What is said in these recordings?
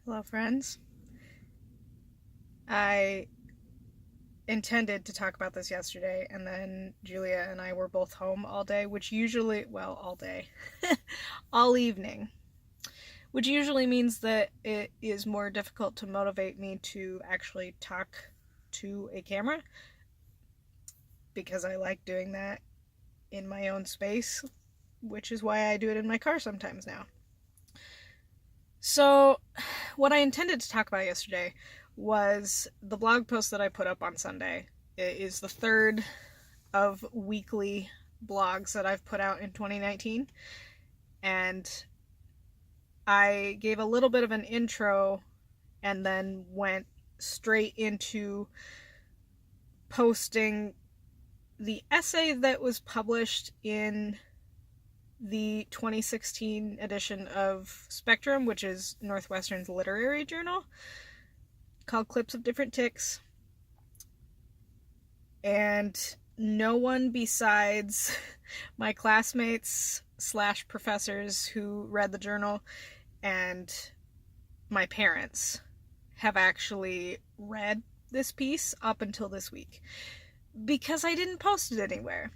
Hello, friends. I intended to talk about this yesterday, and then Julia and I were both home all day, all day, all evening, which usually means that it is more difficult to motivate me to actually talk to a camera because I like doing that in my own space, which is why I do it in my car sometimes now. So, what I intended to talk about yesterday was the blog post that I put up on Sunday. It is the third of weekly blogs that I've put out in 2019. And I gave a little bit of an intro and then went straight into posting the essay that was published in the 2016 edition of Spectrum, which is Northwestern's literary journal, called Clips of Different Ticks. And no one besides my classmates / professors who read the journal and my parents have actually read this piece up until this week, because I didn't post it anywhere.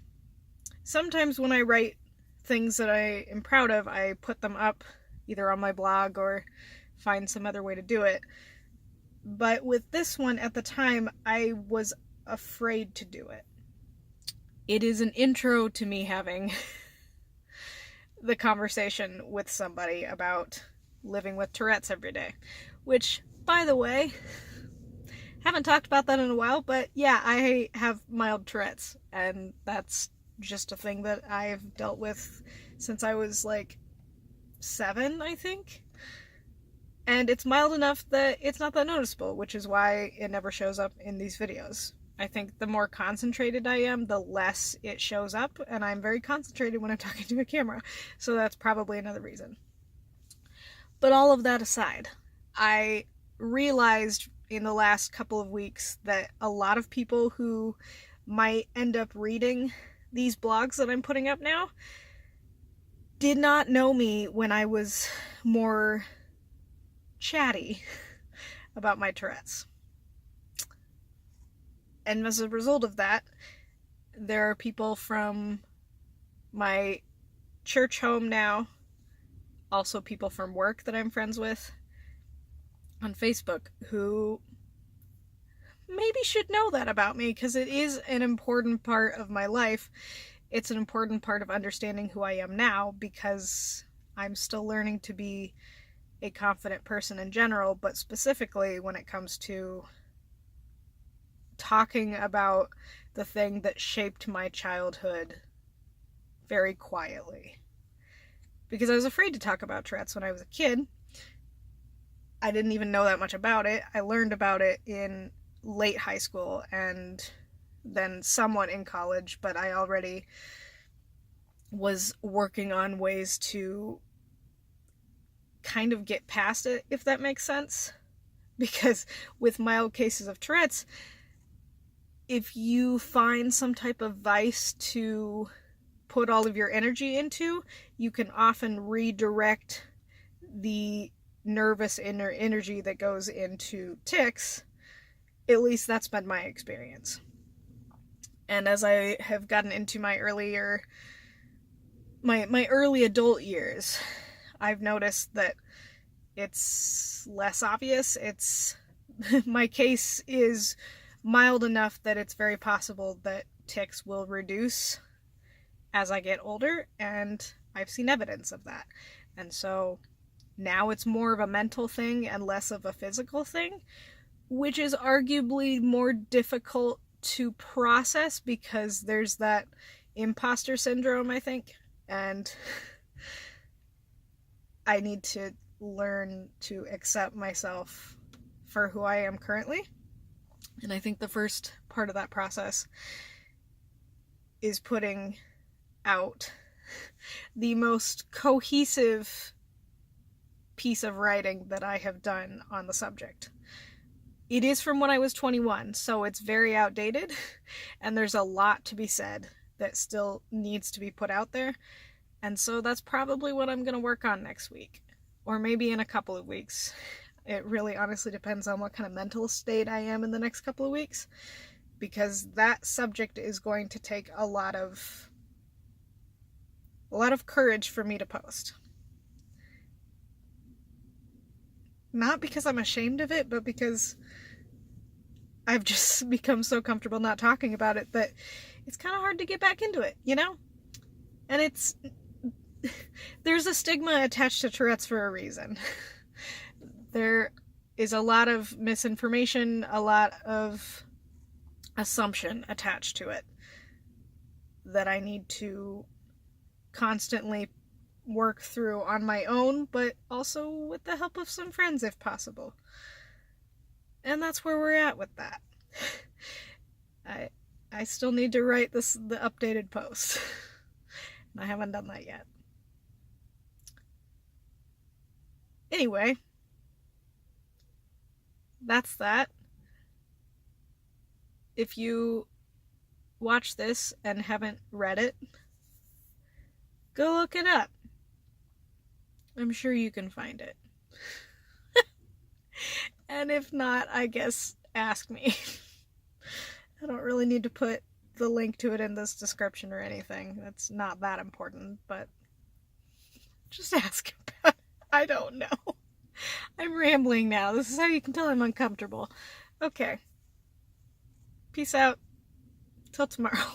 Sometimes when I write things that I am proud of, I put them up either on my blog or find some other way to do it. But with this one, at the time, I was afraid to do it. It is an intro to me having the conversation with somebody about living with Tourette's every day, which, by the way, haven't talked about that in a while, but yeah, I have mild Tourette's, and that's just a thing that I've dealt with since I was like 7, I think. And it's mild enough that it's not that noticeable, which is why it never shows up in these videos. I think the more concentrated I am, the less it shows up, and I'm very concentrated when I'm talking to a camera, so that's probably another reason. But all of that aside, I realized in the last couple of weeks that a lot of people who might end up reading these blogs that I'm putting up now did not know me when I was more chatty about my Tourette's. And as a result of that, there are people from my church home now, also people from work that I'm friends with on Facebook, who maybe should know that about me, because it is an important part of my life. It's an important part of understanding who I am now, because I'm still learning to be a confident person in general, but specifically when it comes to talking about the thing that shaped my childhood very quietly. Because I was afraid to talk about Tourette's when I was a kid. I didn't even know that much about it. I learned about it in late high school and then somewhat in college, but I already was working on ways to kind of get past it, if that makes sense. Because with mild cases of Tourette's, if you find some type of vice to put all of your energy into, you can often redirect the nervous inner energy that goes into tics. At least that's been my experience. And as I have gotten into my early adult years, I've noticed that it's less obvious. My case is mild enough that it's very possible that tics will reduce as I get older, and I've seen evidence of that. And so now it's more of a mental thing and less of a physical thing, which is arguably more difficult to process because there's that imposter syndrome, I think, and I need to learn to accept myself for who I am currently. And I think the first part of that process is putting out the most cohesive piece of writing that I have done on the subject. It is from when I was 21, so it's very outdated, and there's a lot to be said that still needs to be put out there. And so that's probably what I'm going to work on next week, or maybe in a couple of weeks. It really honestly depends on what kind of mental state I am in the next couple of weeks, because that subject is going to take a lot of courage for me to post. Not because I'm ashamed of it, but because I've just become so comfortable not talking about it that it's kind of hard to get back into it, you know? And there's a stigma attached to Tourette's for a reason. There is a lot of misinformation, a lot of assumption attached to it that I need to constantly work through on my own, but also with the help of some friends if possible. And that's where we're at with that. I still need to write the updated post. And I haven't done that yet. Anyway, that's that. If you watch this and haven't read it, go look it up. I'm sure you can find it. And if not, I guess ask me. I don't really need to put the link to it in this description or anything. That's not that important, but just ask about it. I don't know. I'm rambling now. This is how you can tell I'm uncomfortable. Okay. Peace out. Till tomorrow.